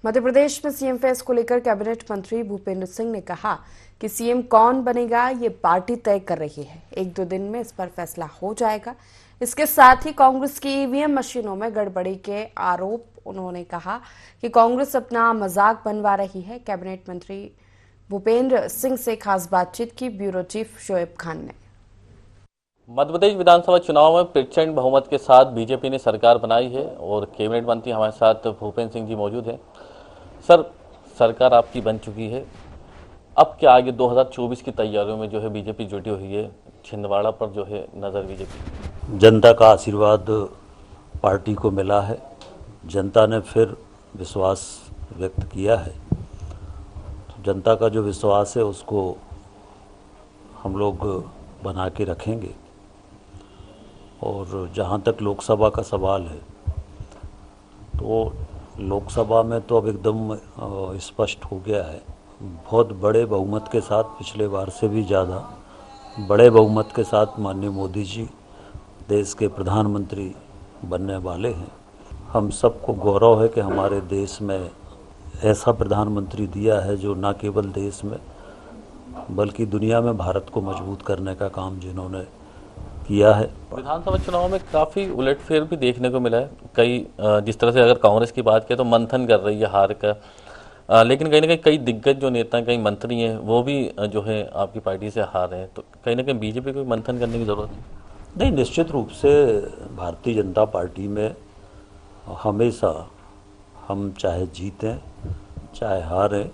मध्य प्रदेश में CM face को लेकर कैबिनेट मंत्री भूपेंद्र सिंह ने कहा कि सीएम कौन बनेगा ये पार्टी तय कर रही है। 1-2 दिन में इस पर फैसला हो जाएगा। इसके साथ ही कांग्रेस की ईवीएम मशीनों में गड़बड़ी के आरोप उन्होंने कहा कि कांग्रेस अपना मजाक बनवा रही है। कैबिनेट मंत्री भूपेंद्र सिंह से खास बातचीत की ब्यूरो चीफ शोएब खान ने। मध्य प्रदेश विधानसभा चुनाव में प्रचंड बहुमत के साथ बीजेपी ने सरकार बनाई है और कैबिनेट मंत्री हमारे साथ भूपेंद्र सिंह जी मौजूद हैं। सर, सरकार आपकी बन चुकी है, अब क्या आगे 2024 की तैयारियों में जो है बीजेपी जुटी हुई है, छिंदवाड़ा पर जो है नजर बीजेपी। जनता का आशीर्वाद पार्टी को मिला है। जनता ने फिर विश्वास व्यक्त किया है। तो जनता का जो विश्वास है उसको हम लोग बना के रखेंगे। और जहाँ तक लोकसभा का सवाल है तो लोकसभा में तो अब एकदम स्पष्ट हो गया है। बहुत बड़े बहुमत के साथ, पिछले बार से भी ज़्यादा बड़े बहुमत के साथ माननीय मोदी जी देश के प्रधानमंत्री बनने वाले हैं। हम सबको गौरव है कि हमारे देश में ऐसा प्रधानमंत्री दिया है जो न केवल देश में बल्कि दुनिया में भारत को मजबूत करने का काम जिन्होंने किया है। विधानसभा चुनाव में काफ़ी उलटफेर भी देखने को मिला है। कई जिस तरह से अगर कांग्रेस की बात करें तो मंथन कर रही है हार का, लेकिन कहीं ना कहीं कई दिग्गज जो नेता, कई मंत्री हैं वो भी जो है आपकी पार्टी से हार रहे हैं। तो कहीं ना कहीं बीजेपी को मंथन करने की ज़रूरत है। नहीं, निश्चित रूप से भारतीय जनता पार्टी में हमेशा हम चाहे जीतें चाहे हारें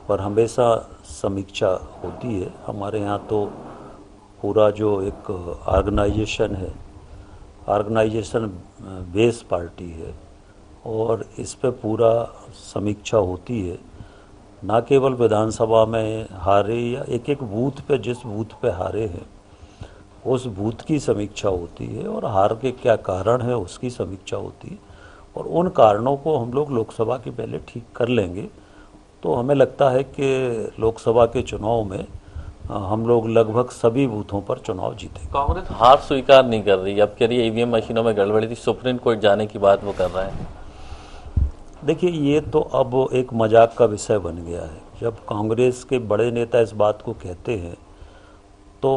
पर हमेशा समीक्षा होती है। हमारे यहाँ तो पूरा जो एक ऑर्गेनाइजेशन है, ऑर्गेनाइजेशन बेस पार्टी है और इस पे पूरा समीक्षा होती है। ना केवल विधानसभा में हारे या एक एक बूथ पे, जिस बूथ पे हारे हैं उस बूथ की समीक्षा होती है और हार के क्या कारण है उसकी समीक्षा होती है और उन कारणों को हम लोग लोकसभा के पहले ठीक कर लेंगे तो हमें लगता है कि लोकसभा के चुनाव में हम लोग लगभग सभी बूथों पर चुनाव जीतेंगे। कांग्रेस हार स्वीकार नहीं कर रही, अब कह रही है ईवीएम मशीनों में गड़बड़ी थी, सुप्रीम कोर्ट जाने की बात वो कर रहा है। देखिए, ये तो अब एक मजाक का विषय बन गया है। जब कांग्रेस के बड़े नेता इस बात को कहते हैं तो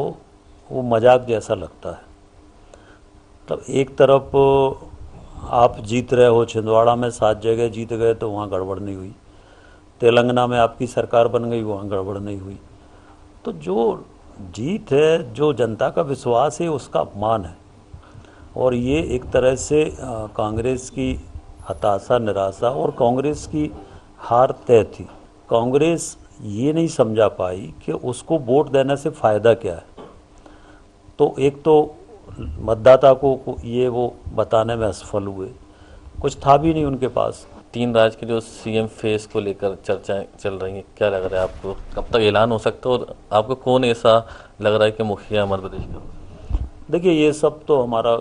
वो मजाक जैसा लगता है। तब एक तरफ आप जीत रहे हो, छिंदवाड़ा में 7 जगह जीत गए तो वहाँ गड़बड़ नहीं हुई, तेलंगाना में आपकी सरकार बन गई वहाँ गड़बड़ नहीं हुई। तो जो जीत है, जो जनता का विश्वास है उसका अपमान है और ये एक तरह से कांग्रेस की हताशा, निराशा और कांग्रेस की हार तय थी। कांग्रेस ये नहीं समझा पाई कि उसको वोट देने से फ़ायदा क्या है। तो एक तो मतदाता को ये वो बताने में असफल हुए, कुछ था भी नहीं उनके पास। 3 राज्य के जो सीएम फेस को लेकर चर्चाएं चल रही हैं, क्या लग रहा है आपको, कब तक ऐलान हो सकता है और आपको कौन ऐसा लग रहा है कि मुखिया मध्य प्रदेश का? देखिए, ये सब तो हमारा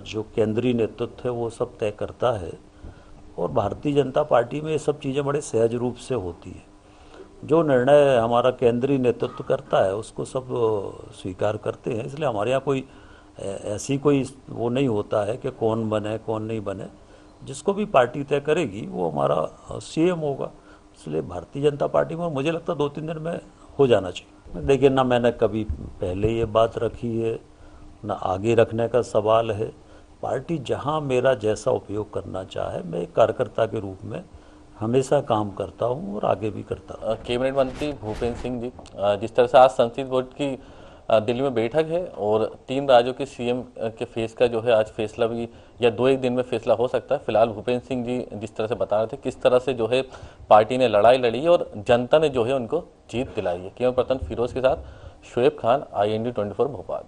जो केंद्रीय नेतृत्व है वो सब तय करता है और भारतीय जनता पार्टी में ये सब चीज़ें बड़े सहज रूप से होती है। जो निर्णय हमारा केंद्रीय नेतृत्व करता है उसको सब स्वीकार करते हैं। इसलिए हमारे यहाँ कोई ऐसी कोई वो नहीं होता है कि कौन बने कौन नहीं बने। जिसको भी पार्टी तय करेगी वो हमारा सीएम होगा। इसलिए भारतीय जनता पार्टी में मुझे लगता है 2-3 दिन में हो जाना चाहिए। देखिए, ना मैंने कभी पहले ये बात रखी है ना आगे रखने का सवाल है। पार्टी जहां मेरा जैसा उपयोग करना चाहे, मैं एक कार्यकर्ता के रूप में हमेशा काम करता हूं और आगे भी करता हूं। कैबिनेट मंत्री भूपेंद्र सिंह जी, जिस तरह से आज संसदीय बोर्ड की दिल्ली में बैठक है और 3 राज्यों के सीएम के फेस का जो है आज फैसला भी या 2-1 दिन में फैसला हो सकता है। फिलहाल भूपेंद्र सिंह जी जिस तरह से बता रहे थे किस तरह से जो है पार्टी ने लड़ाई लड़ी है और जनता ने जो है उनको जीत दिलाई है। कैमरा पर्सन फिरोज के साथ शोएब खान, IND 24 भोपाल।